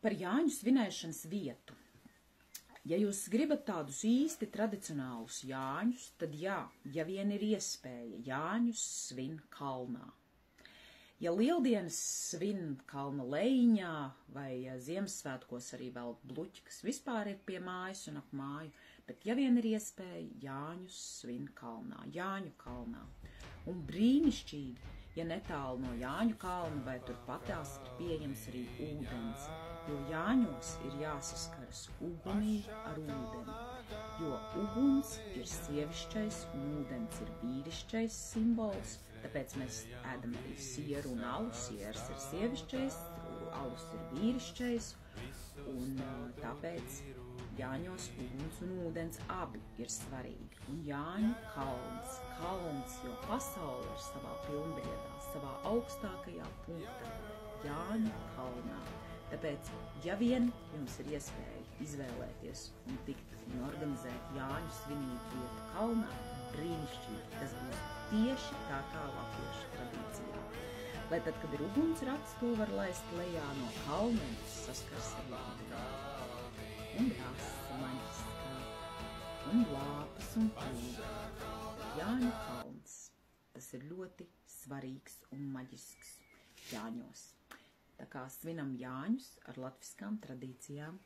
Par Jāņu svinēšanas vietu. Ja jūs gribat tādus īsti tradicionālus Jāņus, tad jā, ja vien ir iespēja, Jāņus svin kalnā. Ja lieldienas svin kalna lejiņā vai Ziemassvētkos arī vēl bluķi, kas vispār ir pie mājas un ap māju, bet ja vien ir iespēja, Jāņus svin kalnā, Jāņu kalnā. Un brīnišķīgi, ja netālu no Jāņu kalna vai turpatās ir pieejams arī ūdens, jo Jāņos ir jāsaskaras ugunī ar ūdeni, jo uguns ir sievišķais un ūdens ir vīrišķais simbols, tāpēc mēs ēdam arī sieru un alu, siers ir sievišķais, alus ir vīrišķais, un tāpēc Jāņos uguns un ūdens abi ir svarīgi. Un Jāņu kalns, jo pasaule ir savā pilnbriedā, savā augstākajā punktā, Jāņu kalnā. Tāpēc, ja vien jums ir iespēja izvēlēties un tikt un organizēt Jāņu svinību vietu kalnā, brīnišķīgi, tas būs tieši tā kā latviešu tradīcijā. Lai tad, kad ir ugunsrats, to var laist lejā no kalna un saskars ar ūdeni. Un rasa maģiskā, un lāpas un pūga. Jāņu kalns. Tas ir ļoti svarīgs un maģisks Jāņos. Tā kā svinam Jāņus ar latviskām tradīcijām.